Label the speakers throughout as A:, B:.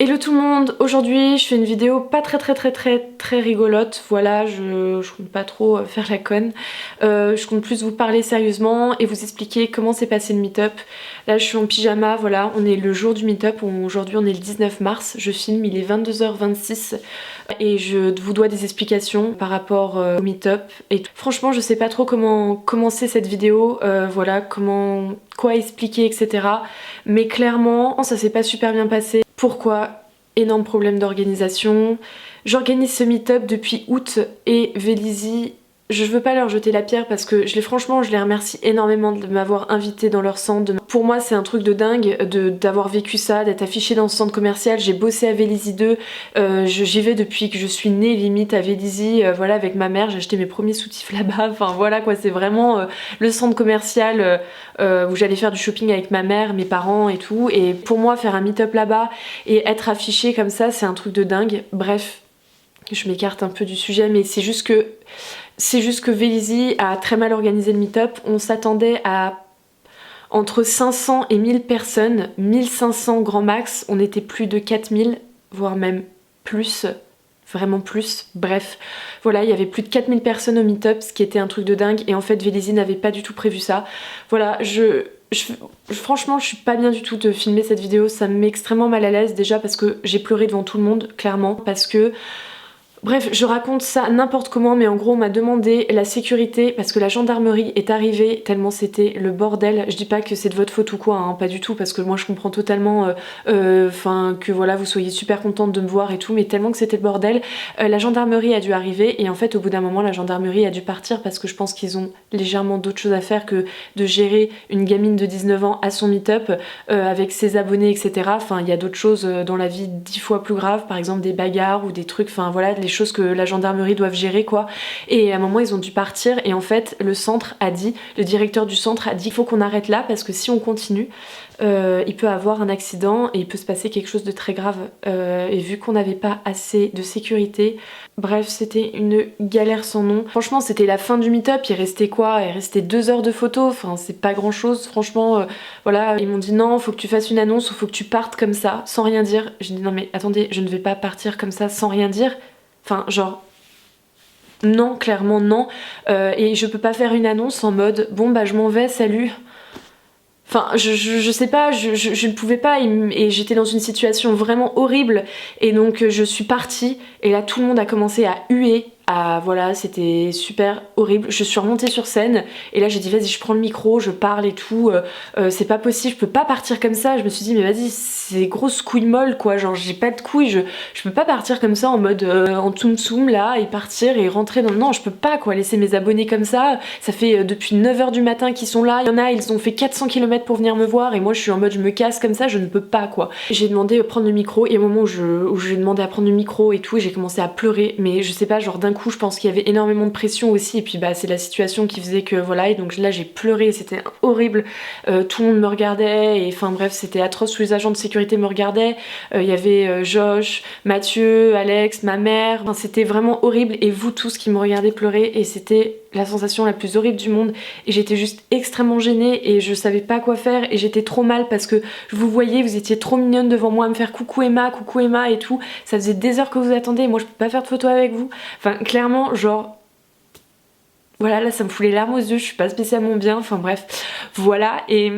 A: Hello tout le monde, aujourd'hui je fais une vidéo pas très rigolote, voilà, je compte pas trop faire la conne, je compte plus vous parler sérieusement et vous expliquer comment s'est passé le meet-up. Là je suis en pyjama, voilà, on est le jour du meet-up, aujourd'hui on est le 19 mars, je filme, il est 22h26 et je vous dois des explications par rapport au meet-up et tout. Franchement je sais pas trop comment commencer cette vidéo, voilà, quoi expliquer etc. Mais clairement ça s'est pas super bien passé. Pourquoi? Énorme problème d'organisation. J'organise ce meet-up depuis août et Vélizy, je veux pas leur jeter la pierre parce que franchement je les remercie énormément de m'avoir invité dans leur centre. Pour moi c'est un truc de dingue d'avoir vécu ça, d'être affichée dans ce centre commercial. J'ai bossé à Vélizy 2, j'y vais depuis que je suis née limite à Vélizy, voilà, avec ma mère, j'ai acheté mes premiers soutifs là-bas, enfin voilà quoi, c'est vraiment le centre commercial où j'allais faire du shopping avec ma mère, mes parents et tout. Et pour moi faire un meet-up là-bas et être affichée comme ça c'est un truc de dingue. Bref, je m'écarte un peu du sujet mais c'est juste que Vélizy a très mal organisé le meet-up. On s'attendait à entre 500 et 1000 personnes, 1500 grand max, on était plus de 4000, voire même plus, vraiment plus, bref. Voilà, il y avait plus de 4000 personnes au meet-up, ce qui était un truc de dingue, et en fait Vélizy n'avait pas du tout prévu ça. Voilà, franchement je suis pas bien du tout de filmer cette vidéo, ça me met extrêmement mal à l'aise, déjà parce que j'ai pleuré devant tout le monde, clairement, parce que... Bref, je raconte ça n'importe comment, mais en gros on m'a demandé la sécurité parce que la gendarmerie est arrivée tellement c'était le bordel. Je dis pas que c'est de votre faute ou quoi, hein, pas du tout, parce que moi je comprends totalement que voilà vous soyez super contente de me voir et tout, mais tellement que c'était le bordel. La gendarmerie a dû arriver et en fait au bout d'un moment la gendarmerie a dû partir parce que je pense qu'ils ont légèrement d'autres choses à faire que de gérer une gamine de 19 ans à son meet-up avec ses abonnés etc. Enfin il y a d'autres choses dans la vie 10 fois plus graves, par exemple des bagarres ou des trucs, enfin voilà, des choses que la gendarmerie doivent gérer quoi. Et à un moment ils ont dû partir et en fait le directeur du centre a dit il faut qu'on arrête là parce que si on continue il peut avoir un accident et il peut se passer quelque chose de très grave et vu qu'on n'avait pas assez de sécurité, bref c'était une galère sans nom. Franchement c'était la fin du meet-up, il restait quoi? Il restait 2 heures de photos, enfin c'est pas grand chose franchement, voilà, ils m'ont dit non faut que tu fasses une annonce ou faut que tu partes comme ça sans rien dire. J'ai dit non mais attendez, je ne vais pas partir comme ça sans rien dire. Enfin, genre, non, clairement non. Et je peux pas faire une annonce en mode bon bah je m'en vais, salut. Enfin, je sais pas, je ne pouvais pas et j'étais dans une situation vraiment horrible et donc je suis partie et là tout le monde a commencé à huer. Ah voilà, c'était super horrible. Je suis remontée sur scène et là j'ai dit vas-y je prends le micro, je parle et tout, c'est pas possible, je peux pas partir comme ça. Je me suis dit mais vas-y c'est grosse couille molle quoi, genre j'ai pas de couilles, je peux pas partir comme ça en mode en tsum tsum là et partir et rentrer dans... Non je peux pas quoi, laisser mes abonnés comme ça fait depuis 9h du matin qu'ils sont là, il y en a ils ont fait 400 km pour venir me voir et moi je suis en mode je me casse comme ça, je ne peux pas quoi. J'ai demandé à prendre le micro et au moment où j'ai demandé à prendre le micro et tout j'ai commencé à pleurer mais je sais pas genre d'un coup je pense qu'il y avait énormément de pression aussi et puis bah c'est la situation qui faisait que voilà et donc là j'ai pleuré, c'était horrible, tout le monde me regardait et enfin bref c'était atroce, tous les agents de sécurité me regardaient, il y avait Josh, Mathieu, Alex, ma mère, enfin, c'était vraiment horrible et vous tous qui me regardez pleurer et c'était la sensation la plus horrible du monde et j'étais juste extrêmement gênée et je savais pas quoi faire et j'étais trop mal parce que je vous voyais, vous étiez trop mignonne devant moi à me faire coucou Emma et tout, ça faisait des heures que vous attendez et moi je peux pas faire de photos avec vous, enfin clairement genre voilà là ça me fout les larmes aux yeux, je suis pas spécialement bien, enfin bref voilà et...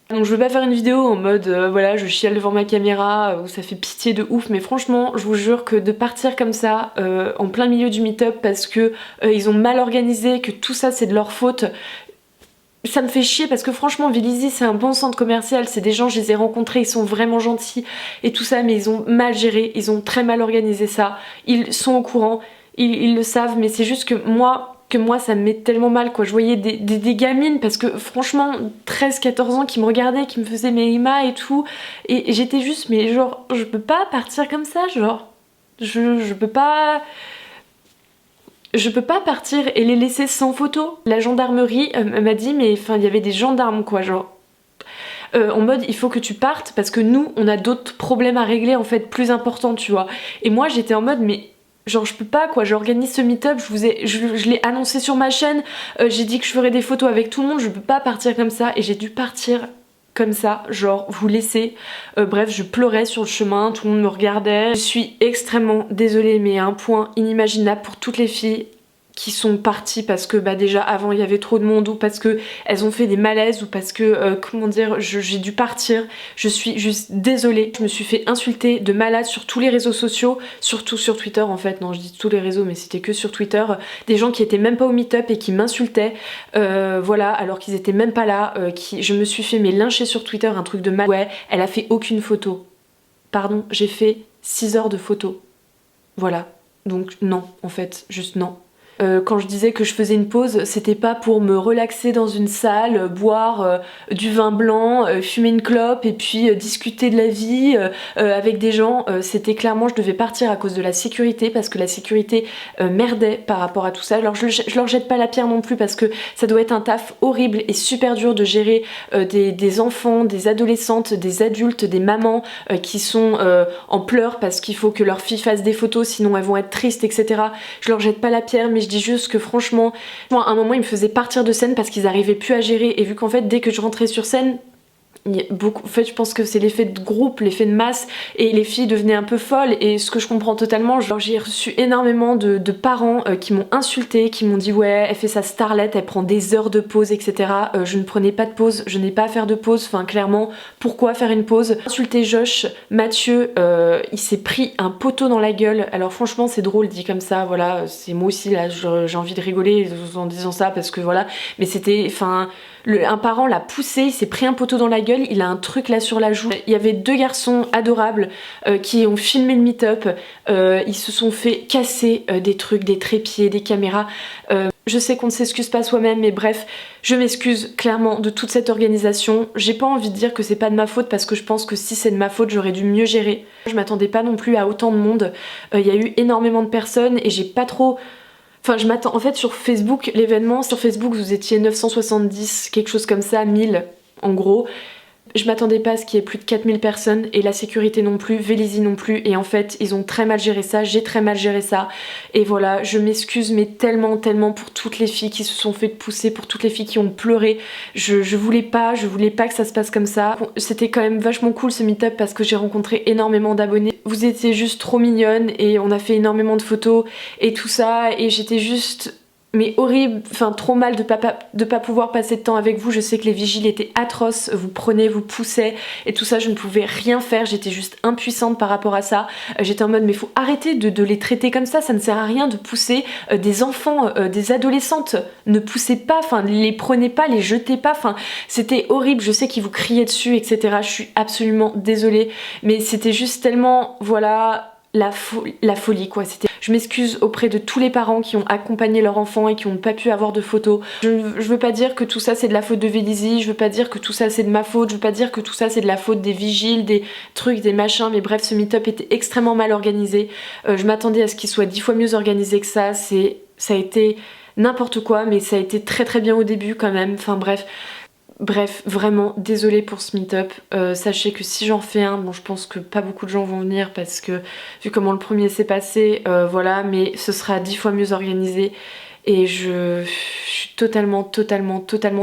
A: Donc je veux pas faire une vidéo en mode voilà je chiale devant ma caméra où ça fait pitié de ouf mais franchement je vous jure que de partir comme ça en plein milieu du meet-up parce que ils ont mal organisé, que tout ça c'est de leur faute, ça me fait chier parce que franchement Vélizy c'est un bon centre commercial, c'est des gens, je les ai rencontrés, ils sont vraiment gentils et tout ça mais ils ont mal géré, ils ont très mal organisé ça, ils sont au courant, ils le savent mais c'est juste que moi ça me met tellement mal quoi. Je voyais des gamines parce que franchement 13-14 ans qui me regardaient, qui me faisaient mes Emma et tout et j'étais juste mais genre je peux pas partir comme ça, genre je peux pas partir et les laisser sans photo. La gendarmerie m'a dit mais enfin il y avait des gendarmes quoi, genre en mode il faut que tu partes parce que nous on a d'autres problèmes à régler en fait plus importants tu vois. Et moi j'étais en mode mais genre je peux pas quoi, j'organise ce meet-up, je l'ai annoncé sur ma chaîne, j'ai dit que je ferais des photos avec tout le monde, je peux pas partir comme ça et j'ai dû partir comme ça, genre vous laissez. Bref, je pleurais sur le chemin, tout le monde me regardait. Je suis extrêmement désolée, mais à un point inimaginable pour toutes les filles qui sont parties parce que déjà avant il y avait trop de monde, ou parce que elles ont fait des malaises, ou parce que comment dire, j'ai dû partir. Je suis juste désolée. Je me suis fait insulter de malade sur tous les réseaux sociaux, surtout sur Twitter en fait. Non, je dis tous les réseaux, mais c'était que sur Twitter. Des gens qui étaient même pas au meet-up et qui m'insultaient, voilà, alors qu'ils étaient même pas là. Je me suis fait lyncher sur Twitter, un truc de mal. Ouais, elle a fait aucune photo. Pardon, j'ai fait 6 heures de photos. Voilà. Donc non, en fait, juste non. Quand je disais que je faisais une pause, c'était pas pour me relaxer dans une salle, boire du vin blanc, fumer une clope et puis discuter de la vie avec des gens. C'était clairement, je devais partir à cause de la sécurité, parce que la sécurité merdait par rapport à tout ça. Alors je leur jette pas la pierre non plus, parce que ça doit être un taf horrible et super dur de gérer des enfants, des adolescentes, des adultes, des mamans qui sont en pleurs parce qu'il faut que leur fille fasse des photos, sinon elles vont être tristes, etc. Je leur jette pas la pierre, mais je dis juste que franchement, moi, à un moment ils me faisaient partir de scène parce qu'ils arrivaient plus à gérer, et vu qu'en fait dès que je rentrais sur scène, beaucoup, en fait je pense que c'est l'effet de groupe, l'effet de masse, et les filles devenaient un peu folles, et ce que je comprends totalement. Genre, j'ai reçu énormément de parents qui m'ont insulté, qui m'ont dit ouais, elle fait sa starlette, elle prend des heures de pause, etc. Je ne prenais pas de pause, je n'ai pas à faire de pause, enfin clairement, pourquoi faire une pause? Insulter Josh, Mathieu, il s'est pris un poteau dans la gueule. Alors franchement c'est drôle dit comme ça, voilà, c'est moi aussi là, j'ai envie de rigoler en disant ça parce que voilà, mais c'était, enfin, un parent l'a poussé, il s'est pris un poteau dans la gueule, il a un truc là sur la joue. Il y avait 2 garçons adorables qui ont filmé le meet-up, ils se sont fait casser des trucs, des trépieds, des caméras. Je sais qu'on ne s'excuse pas soi-même, mais bref, je m'excuse clairement de toute cette organisation. J'ai pas envie de dire que c'est pas de ma faute, parce que je pense que si c'est de ma faute, j'aurais dû mieux gérer. Je m'attendais pas non plus à autant de monde. Il y a eu énormément de personnes et j'ai pas trop... Enfin, je m'attends... En fait, sur Facebook, l'événement, sur Facebook, vous étiez 970, quelque chose comme ça, 1000 en gros. Je m'attendais pas à ce qu'il y ait plus de 4000 personnes, et la sécurité non plus, Vélizy non plus, et en fait ils ont très mal géré ça, j'ai très mal géré ça, et voilà, je m'excuse mais tellement pour toutes les filles qui se sont fait pousser, pour toutes les filles qui ont pleuré. Je voulais pas que ça se passe comme ça. Bon, c'était quand même vachement cool ce meet-up parce que j'ai rencontré énormément d'abonnés. Vous étiez juste trop mignonnes et on a fait énormément de photos et tout ça, et j'étais juste... mais horrible, enfin trop mal de pas pouvoir passer de temps avec vous. Je sais que les vigiles étaient atroces, vous prenaient, vous poussaient et tout ça, je ne pouvais rien faire, j'étais juste impuissante par rapport à ça. J'étais en mode mais faut arrêter de les traiter comme ça ne sert à rien de pousser des enfants, des adolescentes, ne poussez pas, enfin les prenez pas, les jetez pas, enfin c'était horrible. Je sais qu'ils vous criaient dessus, etc. Je suis absolument désolée, mais c'était juste tellement, voilà, la folie quoi. Je m'excuse auprès de tous les parents qui ont accompagné leur enfant et qui n'ont pas pu avoir de photos. Je veux pas dire que tout ça c'est de la faute de Vélizy, je veux pas dire que tout ça c'est de ma faute, je veux pas dire que tout ça c'est de la faute des vigiles, des trucs, des machins, mais bref, ce meet-up était extrêmement mal organisé. Je m'attendais à ce qu'il soit 10 fois mieux organisé que ça. Ça a été n'importe quoi, mais ça a été très bien au début quand même, enfin bref, vraiment désolée pour ce meet-up. Sachez que si j'en fais un, bon je pense que pas beaucoup de gens vont venir parce que vu comment le premier s'est passé, voilà, mais ce sera 10 fois mieux organisé. Et je suis totalement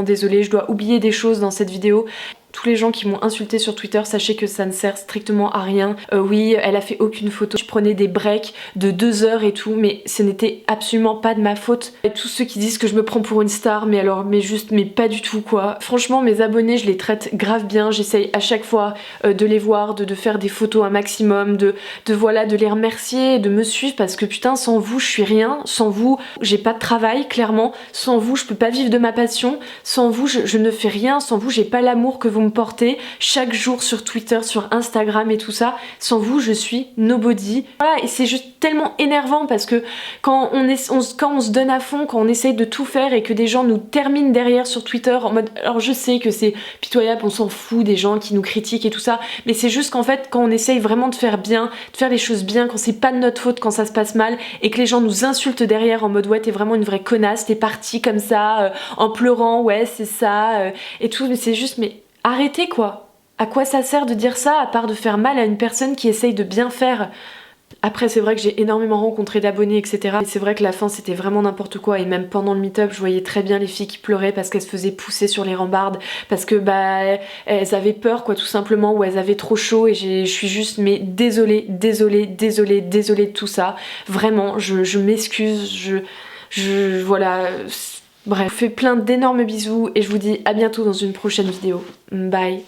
A: désolée. Je dois oublier des choses dans cette vidéo. Tous les gens qui m'ont insulté sur Twitter, sachez que ça ne sert strictement à rien. Oui, elle a fait aucune photo. Je prenais des breaks de 2 heures et tout, mais ce n'était absolument pas de ma faute. Et tous ceux qui disent que je me prends pour une star, mais alors, mais pas du tout quoi. Franchement, mes abonnés, je les traite grave bien. J'essaye à chaque fois de les voir, de faire des photos un maximum, de les remercier, de me suivre, parce que putain, sans vous, je suis rien. Sans vous, j'ai pas de travail, clairement. Sans vous, je peux pas vivre de ma passion. Sans vous, je ne fais rien. Sans vous, j'ai pas l'amour que vous me portez chaque jour sur Twitter, sur Instagram et tout ça. Sans vous, je suis nobody. Voilà, et c'est juste tellement énervant parce que quand on se donne à fond, quand on essaye de tout faire et que des gens nous terminent derrière sur Twitter en mode... Alors je sais que c'est pitoyable, on s'en fout des gens qui nous critiquent et tout ça, mais c'est juste qu'en fait, quand on essaye vraiment de faire bien, de faire les choses bien, quand c'est pas de notre faute, quand ça se passe mal, et que les gens nous insultent derrière en mode ouais, t'es vraiment une vraie connasse, t'es partie comme ça, en pleurant, ouais, c'est ça, et tout, mais c'est juste, mais arrêtez quoi. À quoi ça sert de dire ça à part de faire mal à une personne qui essaye de bien faire? Après c'est vrai que j'ai énormément rencontré d'abonnés etc. Et c'est vrai que la fin c'était vraiment n'importe quoi et même pendant le meet-up je voyais très bien les filles qui pleuraient parce qu'elles se faisaient pousser sur les rambardes, parce que bah elles avaient peur quoi tout simplement, ou elles avaient trop chaud, et je suis juste mais désolée de tout ça. Vraiment je m'excuse, voilà. Bref, je vous fais plein d'énormes bisous et je vous dis à bientôt dans une prochaine vidéo. Bye.